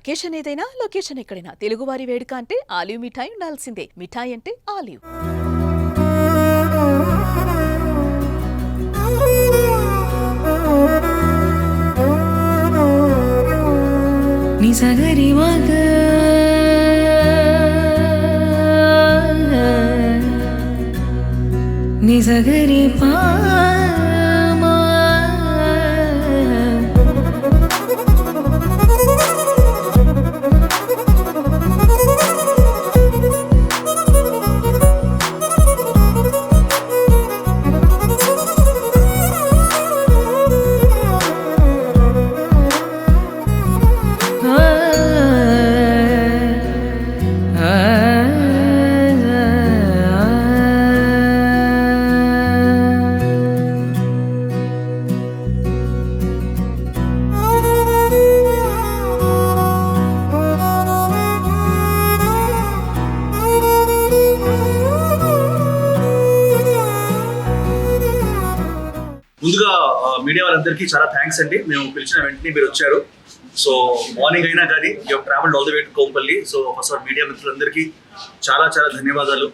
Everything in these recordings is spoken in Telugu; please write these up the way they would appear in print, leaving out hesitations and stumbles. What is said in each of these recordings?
అకేషన్ ఏదైనా లొకేషన్ ఎక్కడైనా తెలుగువారి వేడుక అంటే ఆలివ్ మిఠాయి ఉండాల్సిందే. మిఠాయి అంటే ఆలివ్. నిసగరి మగ నిసగరి పా ముందుగా మీడియా వాళ్ళందరికీ చాలా థ్యాంక్స్ అండి. మేము పిలిచిన వెంటనే మీరు వచ్చారు. సో మార్నింగ్ అయినా కానీ you travelled all the way to Kompally. So first all media మిత్రులందరికీ చాలా చాలా ధన్యవాదాలు.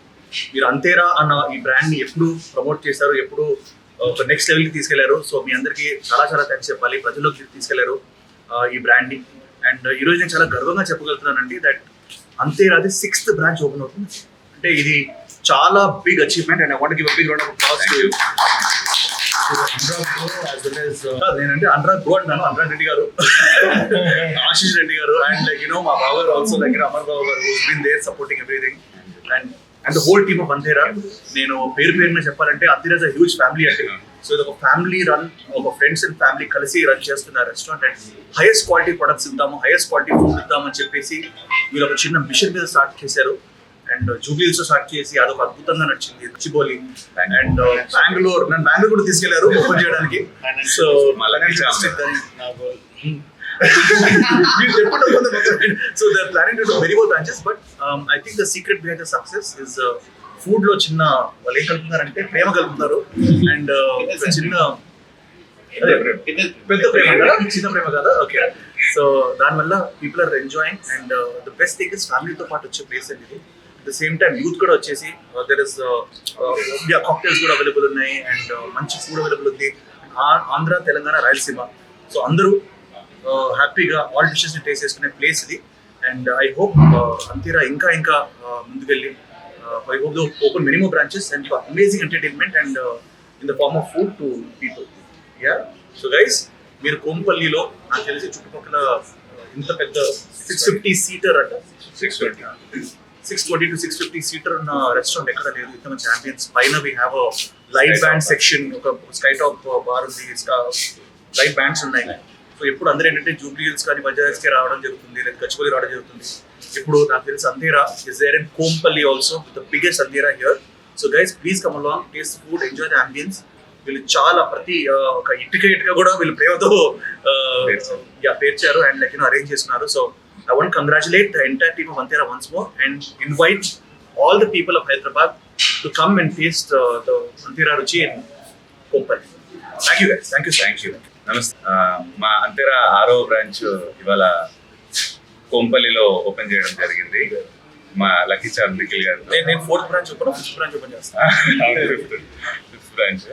మీరు అంతేరా అన్న ఈ బ్రాండ్ని ఎప్పుడు ప్రమోట్ చేశారు, ఎప్పుడు ఒక నెక్స్ట్ లెవెల్కి తీసుకెళ్లారు. సో మీ అందరికీ చాలా చాలా థ్యాంక్స్ చెప్పాలి. ప్రజల్లోకి తీసుకెళ్లారు ఈ బ్రాండ్ని. అండ్ ఈరోజు నేను చాలా గర్వంగా చెప్పగలుగుతున్నానండి దట్ అంతేరాది 6th బ్రాంచ్ ఓపెన్ అవుతుంది. అంటే ఇది చాలా big achievement and I want give a big round of applause to you. నేనంటే అనురాగ్ బ్రో అంటాను, అనురాగ్ రెడ్డి గారు, ఆశీష్ రెడ్డి గారు, అండ్ లైక్ యూనో మా బావ గారు ఆల్సో, లైక్ అమర్ బాబు గారు who's been there supporting everything and the whole team of Antera. నేను పేరున చెప్పాలంటే Antera is a huge family అండి. సో ఇది ఒక ఫ్యామిలీ రన్, ఒక ఫ్రెండ్స్ అండ్ ఫ్యామిలీ కలిసి రన్ చేస్తున్న restaurant and highest quality products ఇద్దాము, హైయెస్ట్ క్వాలిటీ ఫుడ్ ఇద్దామని చెప్పేసి మీరు ఒక చిన్న మిషన్ మీద స్టార్ట్ చేశారు. అండ్ జూబ్లీస్ స్టార్ట్ చేసి అదొక అద్భుతంగా నడిచింది. చిబోలి అండ్ బెంగళూరు, నన్ను బెంగళూరు కూడా తీసుకెళ్లారు ఓపెన్ చేయడానికి. So so they are planning to do very more branches. But I think the secret behind the success is food లో చిన్న వాళ్ళు ఏం కలుపుతున్నారంటే ప్రేమ కలుపుతున్నారు. అండ్ చిన్న పెద్ద ప్రేమ కదా, చిన్న ప్రేమ కదా. ఓకే, సో దానివల్ల people are enjoying. And the best thing is ఫ్యామిలీతో పాటు వచ్చే ప్లేస్ అండి ఇది. At the same time youth కూడా వచ్చేసి దెర్ ఇస్ కాక్టైల్స్ కూడా అవైలబుల్ ఉన్నాయి అండ్ మంచి ఫుడ్ అవైలబుల్ ఉంది. ఆంధ్ర, తెలంగాణ, రాయలసీమ, సో అందరూ హ్యాపీగా ఆల్ డిషెస్ని టేస్ట్ చేసుకునే ప్లేస్ ఇది. అండ్ ఐ హోప్ అంతేరా ఇంకా ఇంకా ముందుకెళ్ళి I hope the open many more branches and amazing entertainment and in the form of food to people. Yeah, so guys, మీరు కోంపల్లిలో నాకు తెలిసి చుట్టుపక్కల ఇంత పెద్ద 650 సీటర్ అంట, 620 to 650 సీటర్ ఉన్న రెస్టారెంట్ ఎక్కడ లేదు. ఇంత మంచి అంబియన్స్. పైన we have light band section, ఒక స్కై టాప్ బార్ ఉంది, లైట్ బ్యాండ్స్ ఉన్నాయి. సో ఇప్పుడు అందరూ ఏంటంటే జూబ్లీ హిల్స్ కానీ బజాజ్కి రావడం జరుగుతుంది, లేదా గచ్చిబౌలి రావడం జరుగుతుంది. ఇప్పుడు నాకు తెలిసి Antera is there in Kompally also, the biggest Antera here. So guys, please come along, taste food, enjoy the ambience. వీళ్ళు చాలా ప్రతి ఒక ఇటుక కూడా వీళ్ళు ప్రేమతో పేర్చారు అండ్ లైక్ అరేంజ్ చేస్తున్నారు. So I want to congratulate the entire team of Antera once more and invite all the people of Hyderabad to come and taste the Antera Ruchi in Kompalli. Thank you guys. Thank you. నమస్తే. మా అంతేరా 6వ బ్రాంచ్ ఇవాళ కోంపల్లిలో ఓపెన్ చేయడం జరిగింది. మా లక్కీ చార్ నిఖిల్ గారు. నేను 4th branch open, 5th branch open చేస్తాను. 5th branch.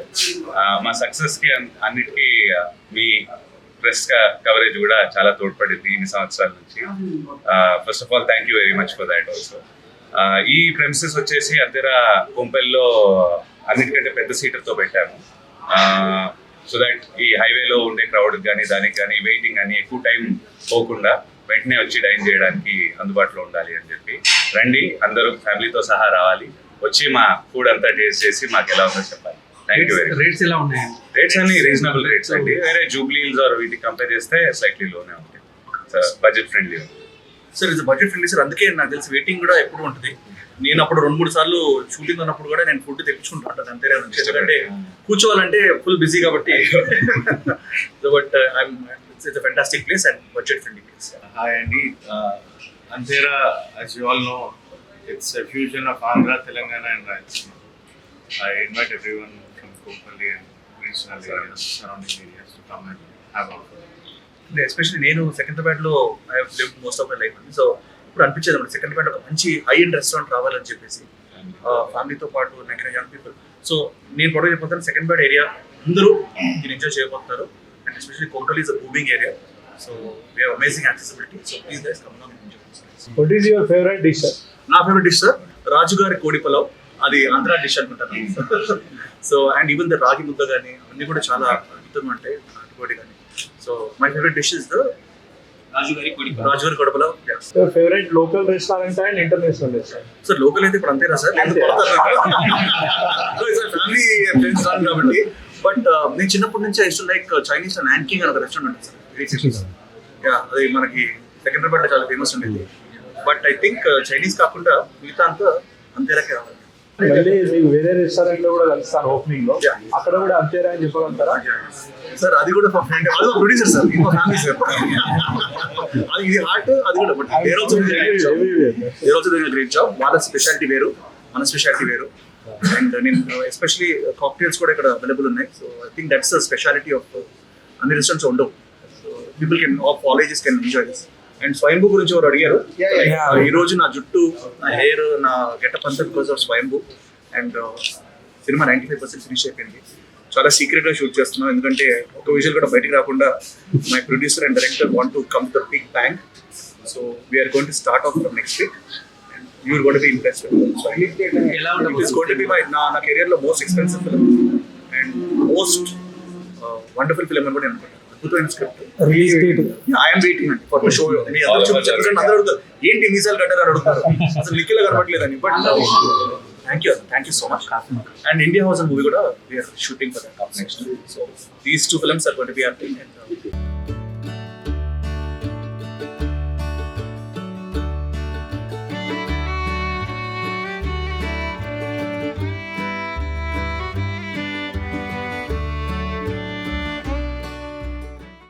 మా సక్సెస్ కి అన్నిటికీ మీ ప్రెస్ కవరేజ్ కూడా చాలా తోడ్పడింది ఇన్ని సంవత్సరాల నుంచి. First of all thank you very much for that also. ఈ ప్రెమిసెస్ వచ్చేసి అంతేరా కోంపల్లిలో అన్నిటికంటే పెద్ద సీటర్తో పెట్టాము. సో దట్ ఈ హైవేలో ఉండే క్రౌడ్ కానీ దానికి కానీ వెయిటింగ్ కానీ ఎక్కువ టైం పోకుండా వెంటనే వచ్చి డైన్ చేయడానికి అందుబాటులో ఉండాలి అని చెప్పి. రండి, అందరూ ఫ్యామిలీతో సహా రావాలి, వచ్చి మా ఫుడ్ అంతా టేస్ట్ చేసి మాకు ఎలా ఉందో చెప్పాలి. Thank you very much. Rates ఎలా ఉన్నాయి? రేట్స్ అన్ని రీజనబుల్ రేట్స్ అండి. వేరే జూబ్లీ హిల్స్ ఆర్ వీటికి కంపేర్ చేస్తే స్లైట్లీ లోనే ఉంటాయి. బడ్జెట్ ఫ్రెండ్లీ ఉంది సార్. ఇది బడ్జెట్ ఫ్రెండ్లీ సార్. అందుకే నాకు తెలిసి వెయిటింగ్ కూడా ఎప్పుడు ఉంటుంది. నేను అప్పుడు 2-3 సార్లు షూటింగ్ ఉన్నప్పుడు కూడా నేను ఫుడ్ తెప్పించుకుంటాను అంతేరా నుంచి, ఎందుకంటే కూర్చోవాలంటే ఫుల్ బిజీ కాబట్టి. But it's a fantastic place and budget friendly place. Hi Andy, Antera, as you all know, it's a fusion of Andhra, Telangana and Rayalaseema. I invite everyone from Kompalli and regional areas, surrounding areas to come and have our food. Especially నేను సికింద్రాబాద్లో I have lived most of my life అండి. సో ఇప్పుడు అనిపించేది మనకి సికింద్రాబాద్ ఒక మంచి హై ఎండ్ రెస్టారెంట్ రావాలని చెప్పేసి ఫ్యామిలీతో పాటు నాకు యంగ్ పీపుల్. సో నేను కూడా చెప్పిపోతాను సికింద్రాబాద్ ఏరియా అందరూ దీన్ని ఎంజాయ్ చేయబోతున్నారు. అండ్ ఎస్పెషల్లీ కోటల్ is a booming area. So we have amazing accessibility. So please guys come down and enjoy. What is your favorite dish, sir? నా ఫేవరెట్ డిష్ సార్ రాజుగారి కోడి పలావ్. అది ఆంధ్ర డిష్ అనుకుంటాను. So and even the ragi mudda కానీ అన్నీ కూడా చాలా అద్భుతంగా ఉంటాయి నాటుకోడి కానీ. So my favourite dish is the రాజుగారి కోడి pulao. Your favorite local restaurant and international restaurant? Sir local అయితే ఇప్పుడు అంతేనా సార్ ఫ్యామిలీ ఫ్రెండ్స్ రాను కాబట్టి. బట్ నేను చిన్నప్పటి నుంచి ఐ టు లైక్ చైనీస్ నాన్కింగ్ అని ఒక రెస్టారెంట్ ఉంటుంది సార్, వెరీ ఫేమస్. అది మనకి సికింద్రాబాద్లో చాలా ఫేమస్ ఉండేది. బట్ ఐ థింక్ చైనీస్ కాకుండా మిగతా అంతా అంతేలాకే రావాలి. మళ్ళీ మీకు వేరే రెస్టారెంట్ లో కూడా కలుస్తాను ఓపెనింగ్ లో, అక్కడ కూడా అంతేరా అని చెప్పగలుగుతారా? సార్ అది కూడా మా ఫ్రెండ్, అది ప్రొడ్యూసర్ సార్, ఇది మా ఫ్యామిలీ సార్. అది ఇది హార్ట్, అది కూడా. But there also doing great job. వాళ్ళ స్పెషాలిటీ వేరు, మన స్పెషాలిటీ వేరు. అండ్ నేను ఎస్పెషలీ కాక్టైల్స్ కూడా ఇక్కడ అవైలబుల్ ఉన్నాయి. So I think that's the speciality of అన్ని రెస్టారెంట్స్ ఉండవు. So people can of all ages can enjoy this. And స్వయంభూ గురించి ఎవరు అడిగారు. ఈ రోజు నా జుట్టు, నా హెయిర్, నా గెటప్ అంతా because of Swayambhu. And cinema 95% finish అయిపోయింది. చాలా సీక్రెట్ గా షూట్ చేస్తున్నాం, ఎందుకంటే ఒక విజువల్ కూడా బయటకు రాకుండా my producer and director want to come to big bang. So we're going to start off from next week. You are going to be impressed with it. So it is going to be my na career lo most expensive film and most wonderful film అని కూడా నేను అనుకుంటాను. అద్భుతమైన script. Release date? I am waiting for the show. మీ అందరూ చెప్పండి, అందరూ అడుగుతారు ఏంటి మీసాలు కట్టారు అని అడుగుతారు. అసలు లిక్కిలో కనబడలేదని. But thank you so much. And India House movie కూడా we are shooting for that next. So these two films are going to be happening. And